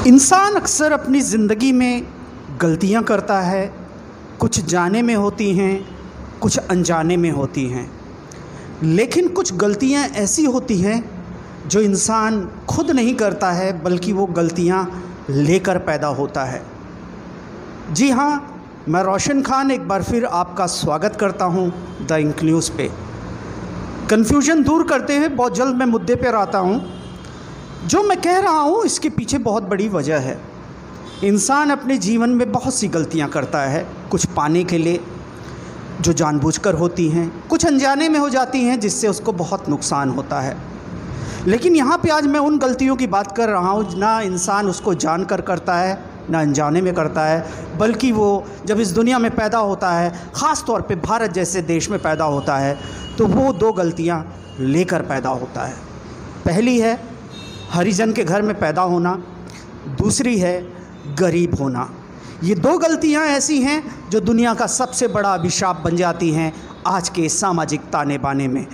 इंसान अक्सर अपनी ज़िंदगी में गलतियां करता है। कुछ जाने में होती हैं, कुछ अनजाने में होती हैं। लेकिन कुछ गलतियां ऐसी होती हैं जो इंसान खुद नहीं करता है, बल्कि वो गलतियां लेकर पैदा होता है। जी हाँ, मैं रोशन खान एक बार फिर आपका स्वागत करता हूं द इंक न्यूज़ पे। कन्फ्यूजन दूर करते हुए बहुत जल्द मैं मुद्दे पर आता हूं। जो मैं कह रहा हूँ इसके पीछे बहुत बड़ी वजह है। इंसान अपने जीवन में बहुत सी गलतियाँ करता है, कुछ पाने के लिए जो जानबूझकर होती हैं, कुछ अनजाने में हो जाती हैं जिससे उसको बहुत नुकसान होता है। लेकिन यहाँ पे आज मैं उन गलतियों की बात कर रहा हूँ ना इंसान उसको जानकर करता है ना अनजाने में करता है, बल्कि वो जब इस दुनिया में पैदा होता है, ख़ास तौर पे भारत जैसे देश में पैदा होता है, तो वो दो गलतियाँ लेकर पैदा होता है। पहली है हरिजन के घर में पैदा होना, दूसरी है गरीब होना। ये दो गलतियां ऐसी हैं जो दुनिया का सबसे बड़ा अभिशाप बन जाती हैं आज के सामाजिक ताने बाने में।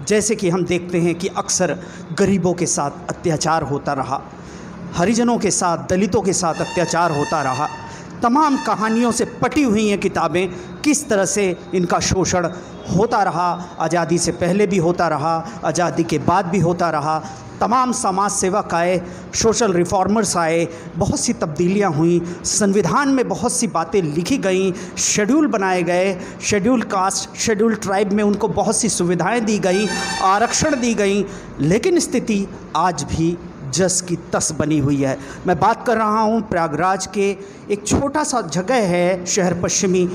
जैसे कि हम देखते हैं कि अक्सर गरीबों के साथ अत्याचार होता रहा, हरिजनों के साथ, दलितों के साथ अत्याचार होता रहा। तमाम कहानियों से पटी हुई हैं किताबें, किस तरह से इनका शोषण होता रहा। आज़ादी से पहले भी होता रहा, आज़ादी के बाद भी होता रहा। तमाम समाज सेवक आए, सोशल रिफॉर्मर्स आए, बहुत सी तब्दीलियां हुई, संविधान में बहुत सी बातें लिखी गईं, शेड्यूल बनाए गए, शेड्यूल कास्ट, शेड्यूल ट्राइब में उनको बहुत सी सुविधाएं दी गई, आरक्षण दी गई। लेकिन स्थिति आज भी जस की तस बनी हुई है। मैं बात कर रहा हूँ प्रयागराज के एक छोटा सा जगह है शहर पश्चिमी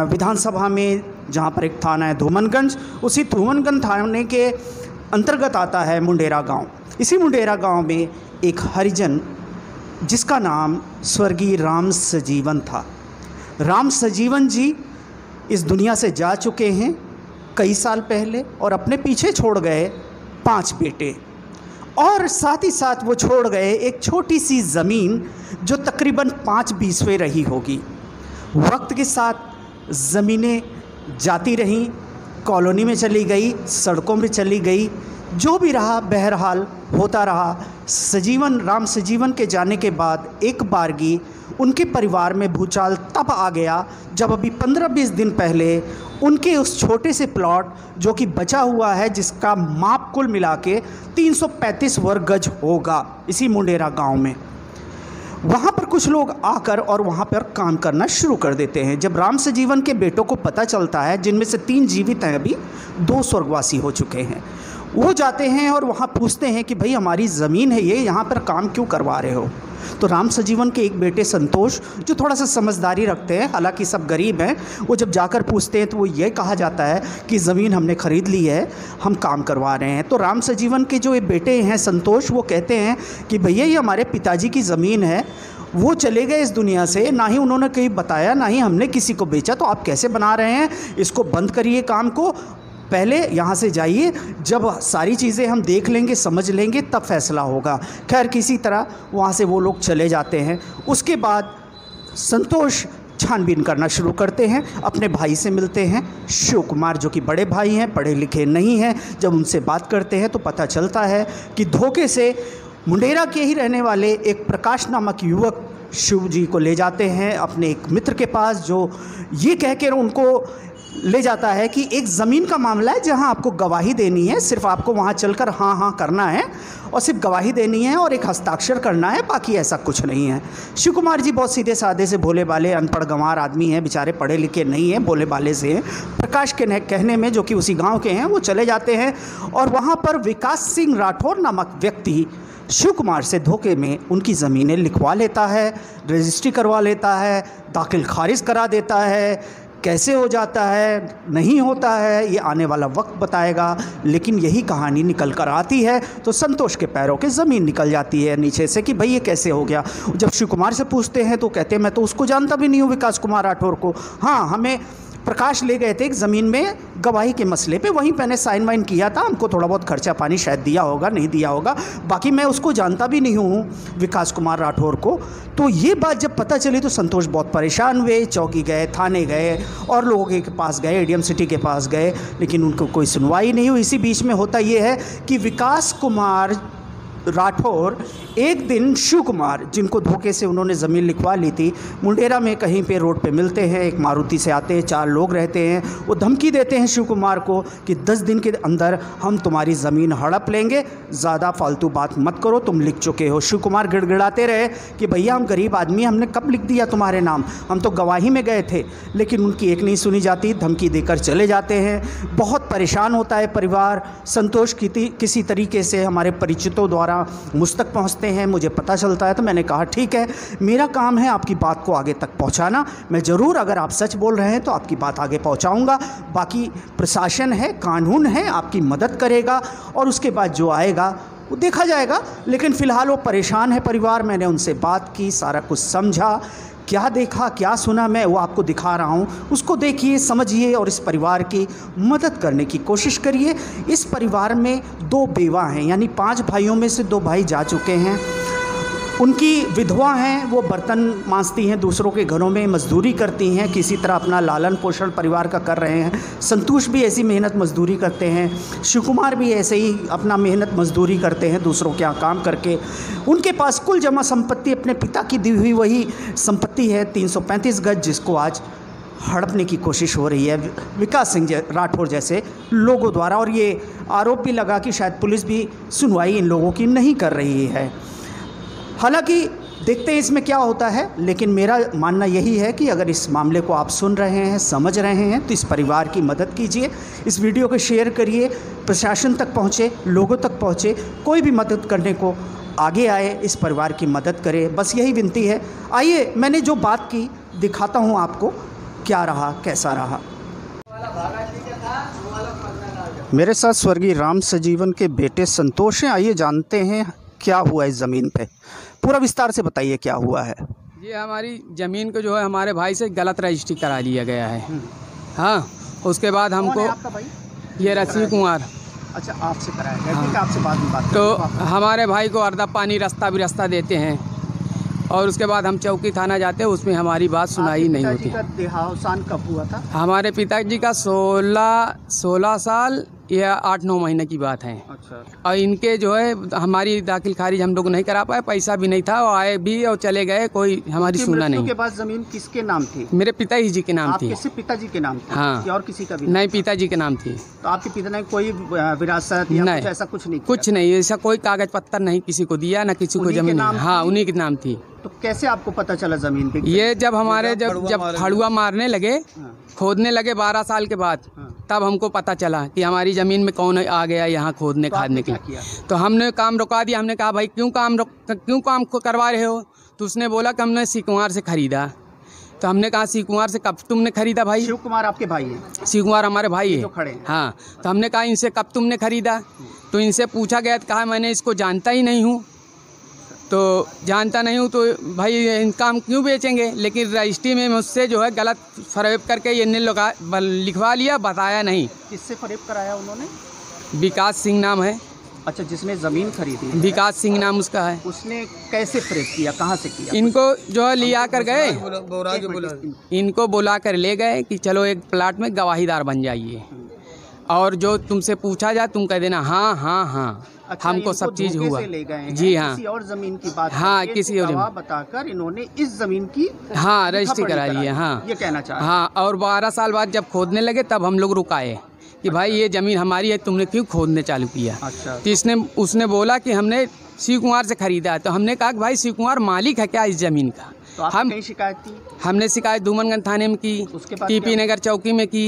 विधानसभा में, जहाँ पर एक थाना है धूमनगंज। उसी धूमनगंज थाने के अंतर्गत आता है मुंडेरा गांव। इसी मुंडेरा गांव में एक हरिजन जिसका नाम स्वर्गीय राम सजीवन था। राम सजीवन जी इस दुनिया से जा चुके हैं कई साल पहले और अपने पीछे छोड़ गए 5 बेटे, और साथ ही साथ वो छोड़ गए एक छोटी सी ज़मीन जो तकरीबन 5 बीसवें रही होगी। वक्त के साथ ज़मीनें जाती रहीं, कॉलोनी में चली गई, सड़कों में चली गई, जो भी रहा बहरहाल होता रहा। राम सजीवन के जाने के बाद एक बारगी उनके परिवार में भूचाल तब आ गया जब अभी 15-20 दिन पहले उनके उस छोटे से प्लॉट जो कि बचा हुआ है, जिसका माप कुल मिला के 335 वर्ग गज होगा, इसी मुंडेरा गांव में, वहाँ पर कुछ लोग आकर और वहाँ पर काम करना शुरू कर देते हैं। जब राम सजीवन के बेटों को पता चलता है, जिनमें से 3 जीवित हैं, अभी 2 स्वर्गवासी हो चुके हैं, वो जाते हैं और वहाँ पूछते हैं कि भाई हमारी ज़मीन है ये, यहाँ पर काम क्यों करवा रहे हो। तो राम सजीवन के एक बेटे संतोष, जो थोड़ा सा समझदारी रखते हैं, हालांकि सब गरीब हैं, वो जब जाकर पूछते हैं तो वो ये कहा जाता है कि ज़मीन हमने ख़रीद ली है, हम काम करवा रहे हैं। तो राम सजीवन के जो ये बेटे हैं संतोष, वो कहते हैं कि भैया ये हमारे पिताजी की ज़मीन है, वो चले गए इस दुनिया से, ना ही उन्होंने कहीं बताया, ना ही हमने किसी को बेचा, तो आप कैसे बना रहे हैं, इसको बंद करिए काम को, पहले यहाँ से जाइए, जब सारी चीज़ें हम देख लेंगे, समझ लेंगे, तब फैसला होगा। खैर किसी तरह वहाँ से वो लोग चले जाते हैं। उसके बाद संतोष छानबीन करना शुरू करते हैं, अपने भाई से मिलते हैं, शिव कुमार, जो कि बड़े भाई हैं, पढ़े लिखे नहीं हैं। जब उनसे बात करते हैं तो पता चलता है कि धोखे से मुंडेरा के ही रहने वाले एक प्रकाश नामक युवक शिव जी को ले जाते हैं अपने एक मित्र के पास, जो ये कह कर उनको ले जाता है कि एक ज़मीन का मामला है जहां आपको गवाही देनी है, सिर्फ आपको वहां चलकर हाँ हाँ करना है और सिर्फ गवाही देनी है और एक हस्ताक्षर करना है, बाकी ऐसा कुछ नहीं है। शिव कुमार जी बहुत सीधे साधे से भोले भाले अनपढ़ गंवार आदमी हैं, बेचारे पढ़े लिखे नहीं हैं, भोले भाले से हैं। प्रकाश के कहने में, जो कि उसी गाँव के हैं, वो चले जाते हैं और वहाँ पर विकास सिंह राठौर नामक व्यक्ति शिव कुमार से धोखे में उनकी ज़मीनें लिखवा लेता है, रजिस्ट्री करवा लेता है, दाखिल खारिज करा देता है। कैसे हो जाता है, नहीं होता है, ये आने वाला वक्त बताएगा। लेकिन यही कहानी निकल कर आती है तो संतोष के पैरों के ज़मीन निकल जाती है नीचे से कि भाई ये कैसे हो गया। जब शिव कुमार से पूछते हैं तो कहते हैं मैं तो उसको जानता भी नहीं हूँ, विकास कुमार राठौर को। हाँ, हमें प्रकाश ले गए थे एक ज़मीन में गवाही के मसले पे, वहीं मैंने साइन वाइन किया था, हमको थोड़ा बहुत खर्चा पानी शायद दिया होगा, नहीं दिया होगा, बाकी मैं उसको जानता भी नहीं हूँ विकास कुमार राठौर को। तो ये बात जब पता चली तो संतोष बहुत परेशान हुए, चौकी गए, थाने गए और लोगों के पास गए, एडीएम सिटी के पास गए, लेकिन उनको कोई सुनवाई नहीं हुई। इसी बीच में होता ये है कि विकास कुमार राठौर एक दिन शिव कुमार, जिनको धोखे से उन्होंने ज़मीन लिखवा ली थी, मुंडेरा में कहीं पे रोड पे मिलते हैं। एक मारुति से आते हैं, 4 लोग रहते हैं। वो धमकी देते हैं शिव कुमार को कि 10 दिन के अंदर हम तुम्हारी ज़मीन हड़प लेंगे, ज़्यादा फालतू बात मत करो, तुम लिख चुके हो। शिव कुमार गिड़गिड़ाते रहे कि भैया हम गरीब आदमी, हमने कब लिख दिया तुम्हारे नाम, हम तो गवाही में गए थे। लेकिन उनकी एक नहीं सुनी जाती, धमकी देकर चले जाते हैं। बहुत परेशान होता है परिवार। संतोष किसी तरीके से हमारे परिचितों द्वारा मुझ तक पहुंचते हैं, मुझे पता चलता है। तो मैंने कहा ठीक है, मेरा काम है आपकी बात को आगे तक पहुंचाना। मैं ज़रूर, अगर आप सच बोल रहे हैं तो आपकी बात आगे पहुंचाऊंगा। बाकी प्रशासन है, कानून है, आपकी मदद करेगा और उसके बाद जो आएगा वो देखा जाएगा। लेकिन फ़िलहाल वो परेशान है परिवार। मैंने उनसे बात की, सारा कुछ समझा, क्या देखा क्या सुना मैं वो आपको दिखा रहा हूँ। उसको देखिए, समझिए और इस परिवार की मदद करने की कोशिश करिए। इस परिवार में 2 बेवा हैं, यानी 5 भाइयों में से 2 भाई जा चुके हैं। उनकी विधवा हैं, वो बर्तन मांजती हैं, दूसरों के घरों में मजदूरी करती हैं, किसी तरह अपना लालन पोषण परिवार का कर रहे हैं। संतोष भी ऐसी मेहनत मजदूरी करते हैं, शिव कुमार भी ऐसे ही अपना मेहनत मजदूरी करते हैं दूसरों के यहाँ काम करके। उनके पास कुल जमा संपत्ति अपने पिता की दी हुई वही संपत्ति है 335 गज, जिसको आज हड़पने की कोशिश हो रही है विकास सिंह राठौर जैसे लोगों द्वारा। और ये आरोप भी लगा कि शायद पुलिस भी सुनवाई इन लोगों की नहीं कर रही है। हालांकि देखते हैं इसमें क्या होता है। लेकिन मेरा मानना यही है कि अगर इस मामले को आप सुन रहे हैं, समझ रहे हैं, तो इस परिवार की मदद कीजिए। इस वीडियो को शेयर करिए, प्रशासन तक पहुँचे, लोगों तक पहुँचे, कोई भी मदद करने को आगे आए, इस परिवार की मदद करे, बस यही विनती है। आइए, मैंने जो बात की दिखाता हूँ आपको, क्या रहा कैसा रहा। मेरे साथ स्वर्गीय राम सजीवन के बेटे संतोष हैं। आइए जानते हैं क्या हुआ इस ज़मीन पे, पूरा विस्तार से बताइए क्या हुआ है। ये हमारी ज़मीन को जो है हमारे भाई से गलत रजिस्ट्री करा लिया गया है। हाँ, उसके बाद हमको आपका भाई? ये रसी कुमार। अच्छा, आपसे कराया गया। ठीक है, आपसे बाद में बात तो हमारे भाई को अर्धा पानी रास्ता भी रास्ता देते हैं और उसके बाद हम चौकी थाना जाते हैं, उसमें हमारी बात सुनाई नहीं होती। देहावसान कब हुआ था? हमारे पिताजी का 16 साल या 8-9 महीने की बात है। अच्छा। और इनके जो है हमारी दाखिल खारिज हम लोग नहीं करा पाए, पैसा भी नहीं था, और आए भी और चले गए, कोई हमारी सुना नहीं। के बाद जमीन किसके नाम थी? मेरे पिताजी जी के नाम थी। आपके सिर्फ पिताजी के नाम थी? हाँ। और किसी का भी नहीं, पिताजी के नाम थी। तो आपके पिता ने कोई विरासत या नहीं, कुछ ऐसा कुछ नहीं किया? कुछ नहीं, ऐसा कोई कागज पत्तर नहीं किसी को दिया, ना किसी को जमीन। हाँ, उन्हीं के नाम थी। तो कैसे आपको पता चला जमीन पे? ये जब हमारे जब फड़ुआ मारने लगे, खोदने लगे 12 साल के बाद, तब हमको पता चला कि हमारी ज़मीन में कौन आ गया यहाँ खोदने खादने के लिए। तो हमने काम रुका दिया। हमने कहा भाई क्यों काम करवा रहे हो? तो उसने बोला कि हमने शिव कुमार से ख़रीदा। तो हमने कहा शिव कुमार से कब तुमने ख़रीदा भाई? शिव कुमार आपके भाई हैं? शिव कुमार हमारे भाई है। खड़े हैं। हाँ, तो हमने कहा इनसे कब तुमने ख़रीदा? तो इनसे पूछा गया तो कहा मैंने इसको जानता ही नहीं हूँ। तो जानता नहीं हूँ तो भाई इनका हम क्यों बेचेंगे? लेकिन रजिस्ट्री में मुझसे जो है गलत फरेब करके ये लिखवा लिया, बताया नहीं। किससे फरेब कराया उन्होंने? विकास सिंह नाम है। अच्छा, जिसने ज़मीन खरीदी? विकास सिंह नाम उसका है। उसने कैसे फरेब किया, कहाँ से किया? इनको जो है लिया कर गए, इनको बुला कर ले गए कि चलो एक प्लाट में गवाहीदार बन जाइए और जो तुमसे पूछा जाए तुम कह देना हाँ हाँ हाँ। अच्छा, हमको सब चीज़ हुआ। ले गए हैं? जी हाँ। किसी और ज़मीन की बात? हाँ, किसी और गवाह बताकर इन्होंने इस ज़मीन की हाँ रजिस्ट्री करा ली है। हाँ, ये कहना चाह रहे हैं। हाँ, और 12 साल बाद जब खोदने लगे तब हम लोग रुकाए कि भाई ये ज़मीन हमारी है, तुमने क्यों खोदने चालू किया? अच्छा। तो उसने बोला कि हमने शिव कुमार से ख़रीदा है। तो हमने कहा कि भाई शिव कुमार मालिक है क्या इस ज़मीन का? तो हम कहीं शिकायत की? हमने शिकायत धूमनगंज थाने में की, टीपी नगर चौकी में की,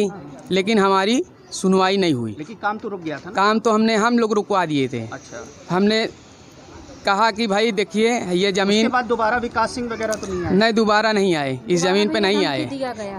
लेकिन हमारी सुनवाई नहीं हुई। लेकिन काम तो रुक गया था ना? काम तो हम लोग रुकवा दिए थे। अच्छा। हमने कहा कि भाई देखिए ये ज़मीन। उसके बाद दोबारा विकास सिंह वगैरह तो नहीं आए? नहीं, दोबारा नहीं आए, इस ज़मीन पे नहीं आए।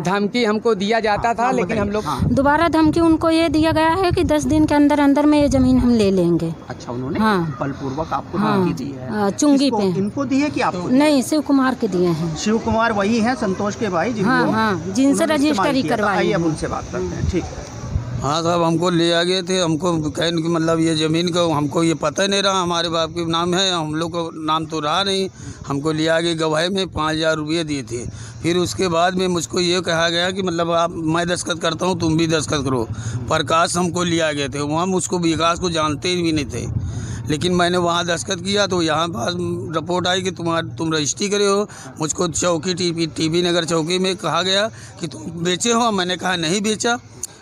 धमकी हमको दिया जाता था, लेकिन हम लोग दोबारा धमकी उनको ये दिया गया है कि 10 दिन के अंदर अंदर में ये ज़मीन हम ले लेंगे। अच्छा, उन्होंने बलपूर्वक आपको धमकी दी है? चुंगी पे इनको दी है कि आपको? नहीं, शिव कुमार के दिए हैं। शिव कुमार वही हैं संतोष के भाई? जिनसे रजिस्ट्री करवाई। अब उनसे बात करते हैं। ठीक है। हाँ साहब, हमको ले आ गए थे। हमको कहने की मतलब ये ज़मीन को हमको ये पता नहीं रहा, हमारे बाप के नाम है, हम लोग को नाम तो रहा नहीं। हमको ले आ गए, गवाही में 5000 रुपये दिए थे। फिर उसके बाद में मुझको ये कहा गया कि मतलब मैं दस्तखत करता हूँ, तुम भी दस्तखत करो। प्रकाश हमको लिया गए थे, वहाँ उसको विकास को जानते भी नहीं थे। लेकिन मैंने वहाँ दस्तखत किया तो यहाँ पास रिपोर्ट आई कि तुम रजिस्ट्री करे हो। मुझको चौकी टीबी नगर चौकी में कहा गया कि तुम बेचे हो। मैंने कहा नहीं बेचा।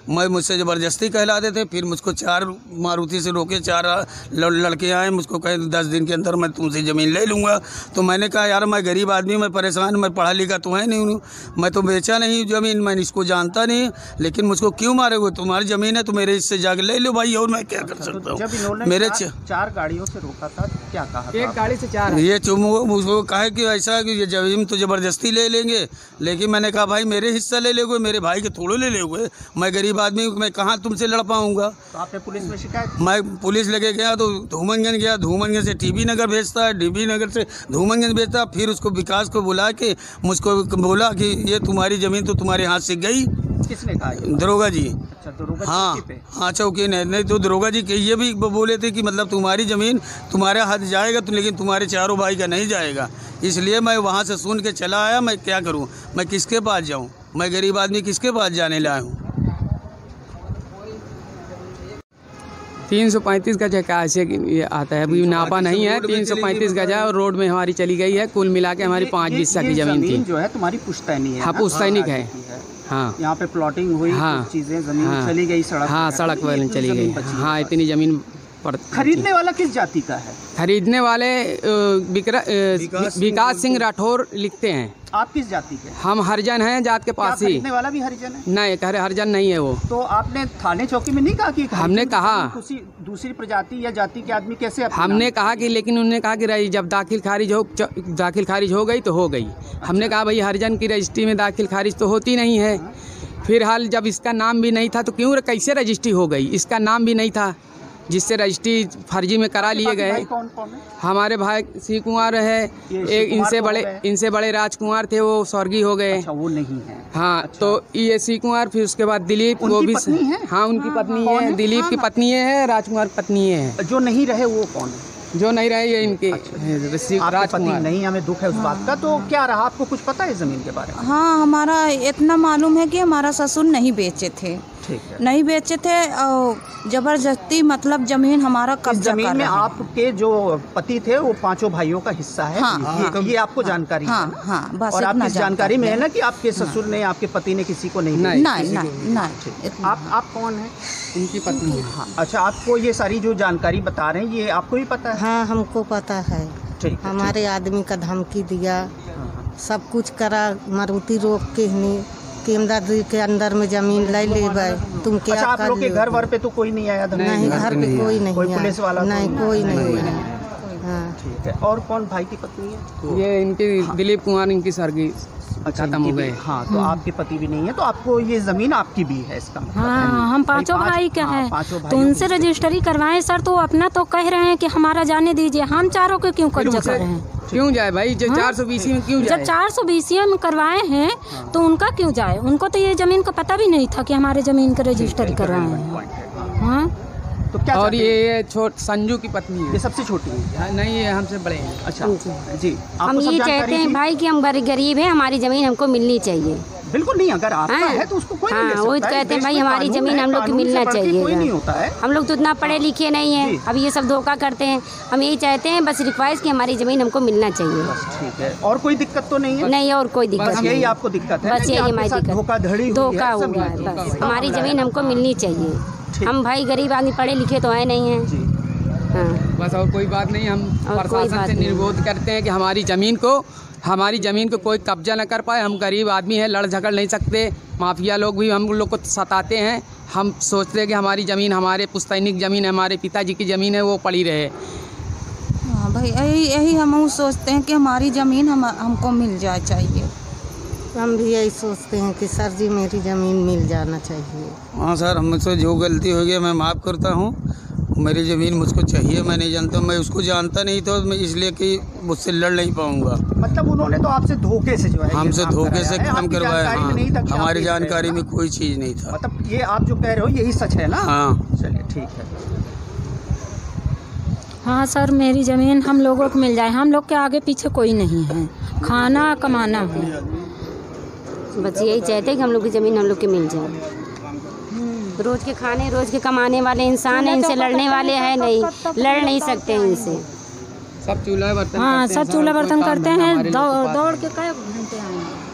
मुझसे ज़बरदस्ती कहलाते थे। फिर मुझको 4 मारुति से रोके, 4 लड़के आए, मुझको कहे 10 दिन के अंदर मैं तुमसे ज़मीन ले लूँगा। तो मैंने कहा यार मैं गरीब आदमी, मैं परेशान, मैं पढ़ा लिखा तो है नहीं हूँ, मैं तो बेचा नहीं ज़मीन, मैं इसको जानता नहीं, लेकिन मुझको क्यों मारे हो? तुम्हारी ज़मीन है तो मेरे इससे जाके ले लो भाई, और मैं क्या कर सकता हूँ। मेरे 4 गाड़ियों से रोका था, क्या कहा? एक गाड़ी से 4। ये मुझको कहा कि ऐसा कि ये ज़मीन तो ज़बरदस्ती ले लेंगे, लेकिन मैंने कहा भाई मेरे हिस्सा ले लोगे, मेरे भाई के थोड़े ले लोगे, मैं गरीब आदमी, मैं कहाँ तुमसे लड़ पाऊंगा। तो आपने पुलिस में शिकायत? मैं पुलिस लेके गया तो धूमनगंज गया, धूमनगंज से टीबी नगर भेजता है, टीबी नगर से धूमनगंज भेजता। फिर उसको विकास को बुला के मुझको बोला कि ये तुम्हारी ज़मीन तो तुम्हारे हाथ से गई। किसने कहा? दरोगा जी। अच्छा, दरोगा हाँ चौकी नहीं तो दरोगा जी ये भी बोले थे कि मतलब तुम्हारी ज़मीन तुम्हारे हाथ जाएगा तो, लेकिन तुम्हारे चारों भाई का नहीं जाएगा। इसलिए मैं वहाँ से सुन के चला आया। मैं क्या करूँ, मैं किसके पास जाऊँ? मैं गरीब आदमी किसके पास जाने लाया हूँ? 335 गज कैसे ये आता है, अभी नापा नहीं है। 335 गज है और रोड में हमारी चली गई है। कुल मिला के हमारी 5 बिस्सा की ज़मीन थी। जो है तुम्हारी पुश्तैनी है? हाँ पुश्तैनिक है। हाँ यहाँ पे प्लॉटिंग हुई, हाँ चीज़ें ज़मीन चली गई, सड़क, हाँ सड़क वाली चली गई। हाँ इतनी ज़मीन पर। खरीदने वाला किस जाति का है? खरीदने वाले विकास सिंह राठौर लिखते हैं। आप किस जाति के? हम हरिजन हैं, जात के पास ही। खरीदने वाला भी हरिजन है? नहीं, हरिजन नहीं है वो। तो आपने थाने चौकी में नहीं कहा कि हमने कहा दूसरी प्रजाति या जाति के आदमी कैसे? हमने कहा कि, लेकिन उन्होंने कहा कि जब दाखिल खारिज हो गई तो हो गई। हमने कहा भाई हरिजन की रजिस्ट्री में दाखिल खारिज तो होती नहीं है। फिर हाल जब इसका नाम भी नहीं था तो क्यों कैसे रजिस्ट्री हो गई? इसका नाम भी नहीं था, जिससे रजिस्ट्री फर्जी में करा लिए गए। कौन कौन है? हमारे भाई सी कुमार है, एक इनसे बड़े राजकुमार थे, वो स्वर्गीय हो गए। अच्छा, वो नहीं है। हाँ अच्छा। तो ये सी कुमार, फिर उसके बाद दिलीप, वो भी हाँ उनकी पत्नी है। दिलीप की पत्नी है, राजकुमार पत्नी है। जो नहीं रहे वो कौन है? जो नहीं रहे ये इनके राजकुमार नहीं। हमें दुख है उस बात का। तो क्या रहा, आपको कुछ पता है ज़मीन के बारे में? हाँ, हमारा इतना मालूम है कि हमारा ससुर नहीं बेचे थे। ठीक है। नहीं बेचे थे और जबरदस्ती मतलब जमीन हमारा कब्जा कर रहे हैं। जमीन में आपके जो पति थे वो 5 भाइयों का हिस्सा है। हाँ, ये आपको जानकारी है? हाँ, बस और आपकी जानकारी में है ना कि आपके ससुर ने, आपके पति ने किसी को नहीं? नहीं। आप कौन है? उनकी पत्नी है। हाँ, अच्छा, आपको ये सारी जो जानकारी बता रहे हैं ये आपको भी पता है? हाँ, हमको पता है। ठीक। हमारे आदमी का धमकी दिया, सब कुछ करा, मारुति रोक के नहीं केमदादी के अंदर में जमीन ले तुम क्या? अच्छा, आप लोग के घर वर पे तो कोई नहीं आया? नहीं, घर पे कोई नहीं, कोई पुलिस वाला नहीं, कोई नहीं। ठीक है। और कौन भाई की पत्नी है? ये इनकी दिलीप कुमार, इनकी सरगी खत्म हो गए। हाँ, तो आपके पति भी नहीं है, तो आपको ये जमीन आपकी भी है इसका मतलब? हाँ, हम 5 भाई के हैं, तो उनसे रजिस्ट्री करवाएं सर। तो अपना तो कह रहे हैं कि हमारा जाने दीजिए, हम चारों के क्यों कब्जा कर रहे हैं? क्यों जाए भाई? जब 420 में क्यों जाए? जब 420 में करवाए हैं तो उनका क्यों जाए? उनको तो ये जमीन का पता भी नहीं था कि हमारे जमीन का रजिस्ट्री करवाए हैं। हाँ, तो क्या? और ये संजू की पत्नी है। ये सबसे छोटी है? नहीं, ये हमसे बड़े हैं। अच्छा जी। हम ये चाहते हैं भाई कि हम गरीब हैं, हमारी ज़मीन हमको मिलनी चाहिए। बिल्कुल नहीं, अगर आपका है तो उसको कोई नहीं ले सकता। वो कहते हैं भाई हमारी ज़मीन हम लोग को मिलना चाहिए। कोई नहीं होता है। हम लोग तो उतना पढ़े लिखे नहीं हैं, अब ये सब धोखा करते हैं। हम यही चाहते हैं बस रिक्वेस्ट कि हमारी ज़मीन हमको मिलना चाहिए। ठीक है। और कोई दिक्कत तो नहीं है? नहीं, और कोई दिक्कत नहीं। यही आपको दिक्कत है? बस यही हमारी दिक्कत, धोखा हुआ है। बस हमारी ज़मीन हमको मिलनी चाहिए। हम भाई गरीब आदमी, पढ़े लिखे तो है नहीं हैं। हाँ, बस और कोई बात नहीं। हम प्रशासन से निर्विरोध करते हैं कि हमारी ज़मीन को कोई कब्जा न कर पाए। हम गरीब आदमी हैं, लड़ झगड़ नहीं सकते। माफिया लोग भी हम लोग को सताते हैं। हम सोचते हैं कि हमारी ज़मीन, हमारे पुश्तैनिक ज़मीन है, हमारे पिताजी की ज़मीन है, वो पड़ी रहे। हाँ भाई, यही हम सोचते हैं कि हमारी ज़मीन हमको मिल जाए चाहिए। हम भी यही सोचते हैं कि सर जी मेरी ज़मीन मिल जाना चाहिए। हाँ सर, हमसे जो गलती हो गई मैं माफ़ करता हूँ। मेरी ज़मीन मुझको चाहिए। मैं नहीं जानता, मैं उसको जानता नहीं तो मैं इसलिए कि मुझसे लड़ नहीं पाऊँगा। मतलब उन्होंने तो आपसे धोखे से जो है, हमसे धोखे से काम करवाया। हमारी जानकारी में कोई चीज़ नहीं था। मतलब ये आप जो कह रहे हो यही सच है ना? हाँ। चलिए ठीक है। हाँ सर, मेरी ज़मीन हम लोगों को मिल जाए। हम लोग के आगे पीछे कोई नहीं है, खाना कमाना है। बस यही चाहते हैं कि हम लोग की ज़मीन हम लोग की मिल जाए। रोज के खाने रोज के कमाने वाले इंसान हैं, इनसे लड़ने वाले हैं नहीं, लड़ नहीं सकते इनसे। सब चूल्हा बर्तन हाँ, करते सब हैं, चूल्हा कोई बर्तन काम करते धंधा हैं, हमारे लिए तो दौड़ पास के कई घंटे आए।